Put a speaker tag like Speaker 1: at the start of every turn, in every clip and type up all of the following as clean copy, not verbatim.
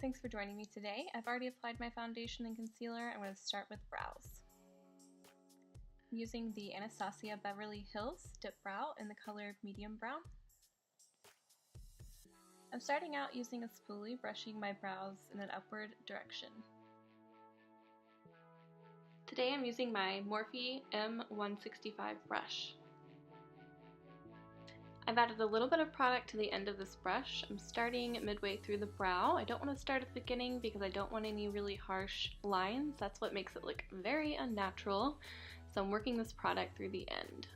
Speaker 1: Thanks for joining me today. I've already applied my foundation and concealer. I'm going to start with brows. I'm using the Anastasia Beverly Hills Dip Brow in the color medium brown. I'm starting out using a spoolie, brushing my brows in an upward direction. Today I'm using my Morphe M165 brush. I've added a little bit of product to the end of this brush. I'm starting midway through the brow. I don't want to start at the beginning because I don't want any really harsh lines. That's what makes it look very unnatural. So I'm working this product through the end.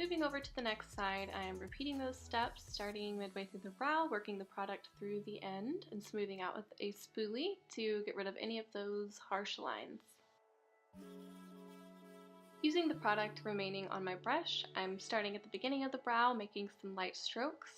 Speaker 1: Moving over to the next side, I am repeating those steps, starting midway through the brow, working the product through the end, and smoothing out with a spoolie to get rid of any of those harsh lines. Using the product remaining on my brush, I'm starting at the beginning of the brow, making some light strokes.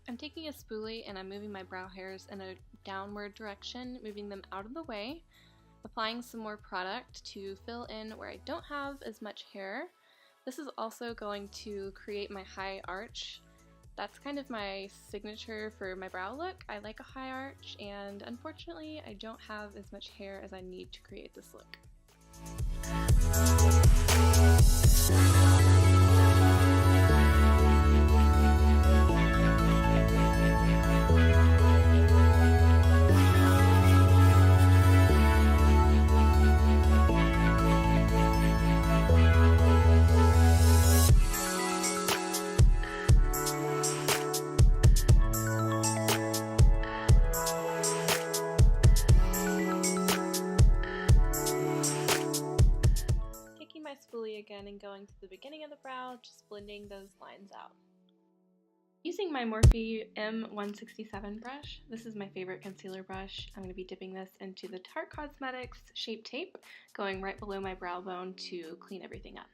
Speaker 1: I'm taking a spoolie and I'm moving my brow hairs in a downward direction, moving them out of the way, applying some more product to fill in where I don't have as much hair. This is also going to create my high arch. That's kind of my signature for my brow look. I like a high arch, and unfortunately I don't have as much hair as I need to create this look. Again and going to the beginning of the brow, just blending those lines out. Using my Morphe M167 brush, this is my favorite concealer brush. I'm going to be dipping this into the Tarte Cosmetics Shape Tape, going right below my brow bone to clean everything up.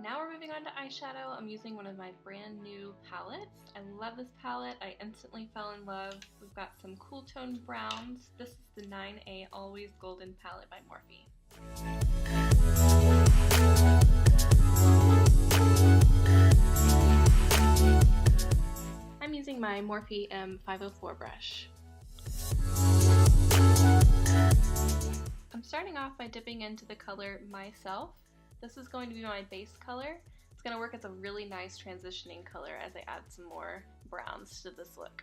Speaker 1: Now we're moving on to eyeshadow. I'm using one of my brand new palettes. I love this palette. I instantly fell in love. We've got some cool toned browns. This is the 9A Always Golden palette by Morphe. I'm using my Morphe M504 brush. I'm starting off by dipping into the color Myself. This is going to be my base color. It's going to work as a really nice transitioning color as I add some more browns to this look.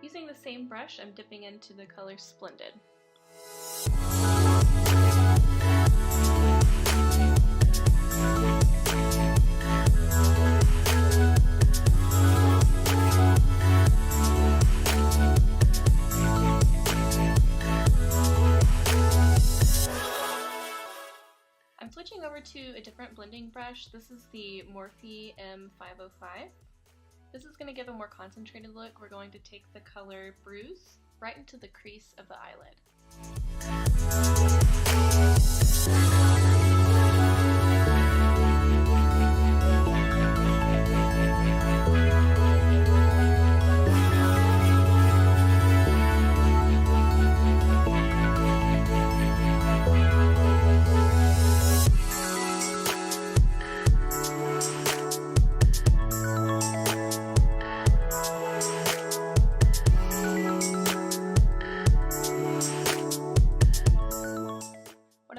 Speaker 1: Using the same brush, I'm dipping into the color Splendid. blending brush. This is the Morphe M505. This is going to give a more concentrated look. We're going to take the color Bruise right into the crease of the eyelid.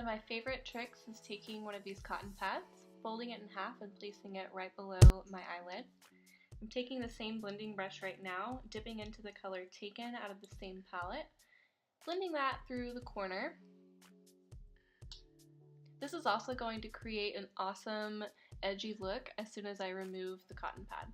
Speaker 1: My favorite tricks is taking one of these cotton pads, folding it in half and placing it right below my eyelid. I'm taking the same blending brush right now, dipping into the color Taken out of the same palette, blending that through the corner. This is also going to create an awesome edgy look as soon as I remove the cotton pad.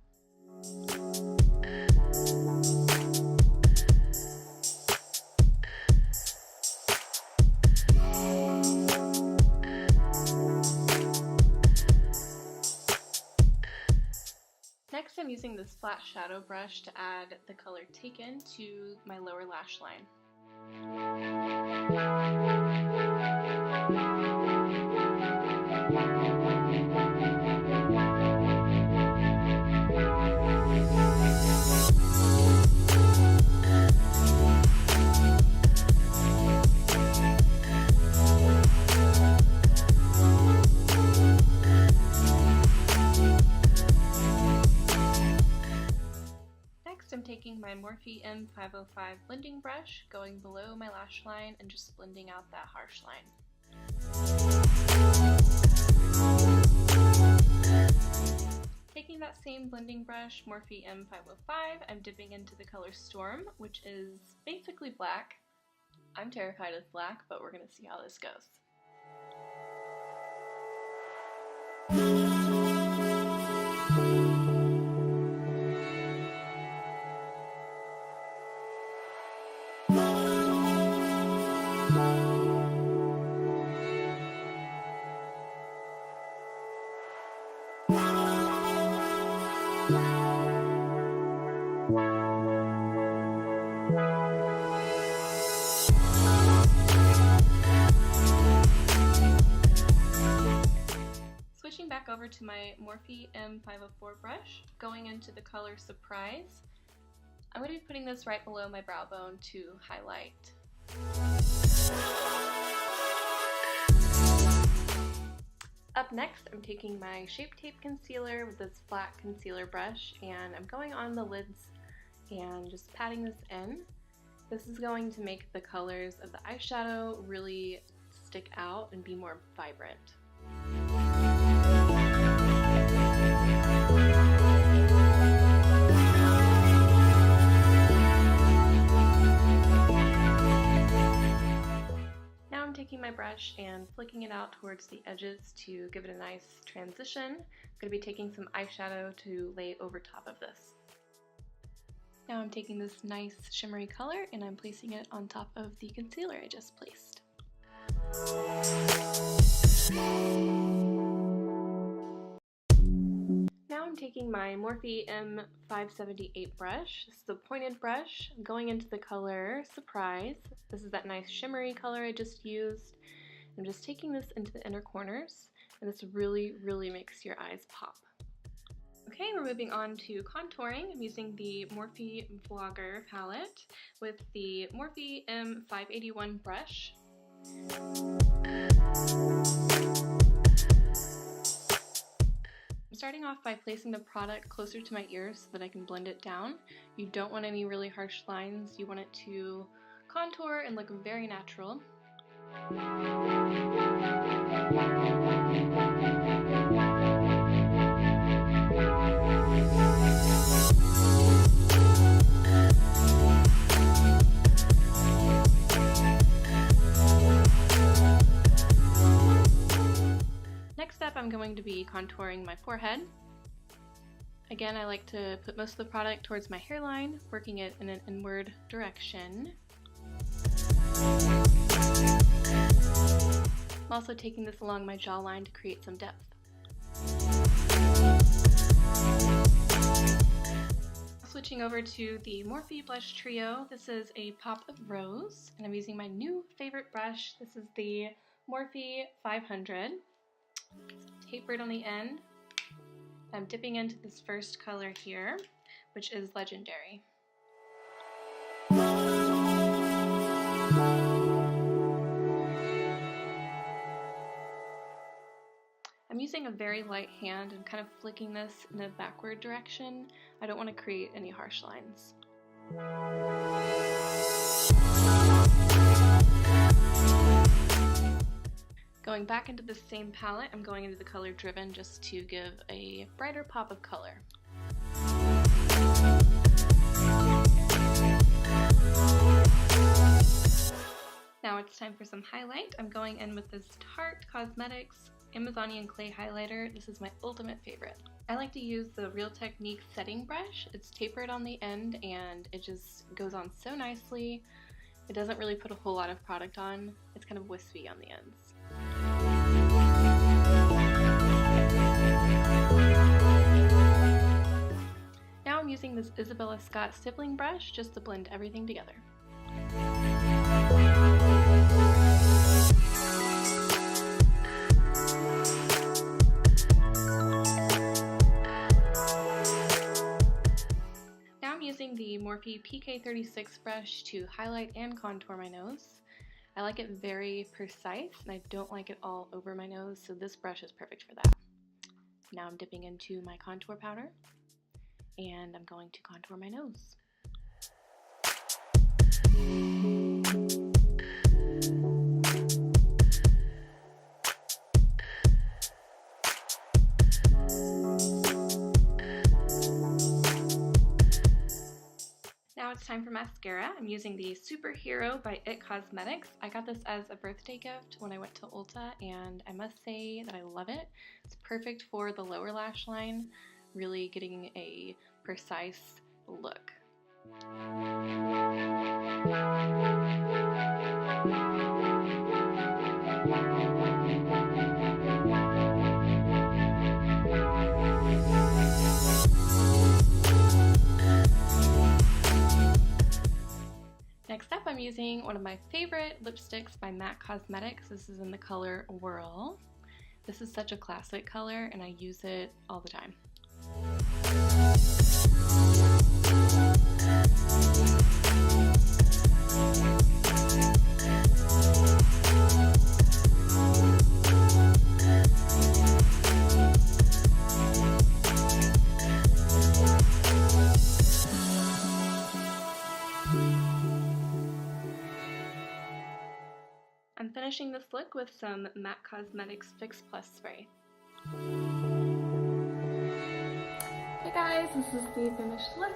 Speaker 1: Next, I'm using this flat shadow brush to add the color Taken to my lower lash line. I'm taking my Morphe M505 blending brush, going below my lash line and just blending out that harsh line. Taking that same blending brush, Morphe M505, I'm dipping into the color Storm, which is basically black. I'm terrified of black, but we're going to see how this goes. Switching back over to my Morphe M504 brush, going into the color Surprise. I'm going to be putting this right below my brow bone to highlight. Up next, I'm taking my Shape Tape concealer with this flat concealer brush, and I'm going on the lids and just patting this in. This is going to make the colors of the eyeshadow really stick out and be more vibrant. Now I'm taking my brush and flicking it out towards the edges to give it a nice transition. I'm going to be taking some eyeshadow to lay over top of this. Now I'm taking this nice shimmery color and I'm placing it on top of the concealer I just placed. Now I'm taking my Morphe M578 brush. This is a pointed brush. I'm going into the color Surprise. This is that nice shimmery color I just used. I'm just taking this into the inner corners, and this really makes your eyes pop. Okay, we're moving on to contouring. I'm using the Morphe Vlogger palette with the Morphe M581 brush. I'm starting off by placing the product closer to my ears so that I can blend it down. You don't want any really harsh lines. You want it to contour and look very natural. Next up, I'm going to be contouring my forehead. Again, I like to put most of the product towards my hairline, working it in an inward direction. I'm also taking this along my jawline to create some depth. switching over to the Morphe Blush Trio. This is a pop of rose, and I'm using my new favorite brush. This is the Morphe 500. It's tapered on the end. I'm dipping into this first color here, which is Legendary. I'm using a very light hand and kind of flicking this in a backward direction. I don't want to create any harsh lines. Going back into the same palette, I'm going into the color Driven just to give a brighter pop of color. Now it's time for some highlight. I'm going in with this Tarte Cosmetics Amazonian Clay Highlighter. This is my ultimate favorite. I like to use the Real Technique setting brush. It's tapered on the end and it just goes on so nicely. It doesn't really put a whole lot of product on. It's kind of wispy on the ends. Now I'm using this Isabella Scott stippling brush just to blend everything together. Using the Morphe PK36 brush to highlight and contour my nose. I like it very precise and I don't like it all over my nose, so this brush is perfect for that. Now I'm dipping into my contour powder and I'm going to contour my nose. Now it's time for mascara. I'm using the Superhero by IT Cosmetics. I got this as a birthday gift when I went to Ulta, and I must say that I love it. It's perfect for the lower lash line, really getting a precise look. Next up, I'm using one of my favorite lipsticks by MAC Cosmetics. This is in the color Whirl. This is such a classic color and I use it all the time. I'm finishing this look with some MAC Cosmetics Fix Plus spray. Hey guys, this is the finished look.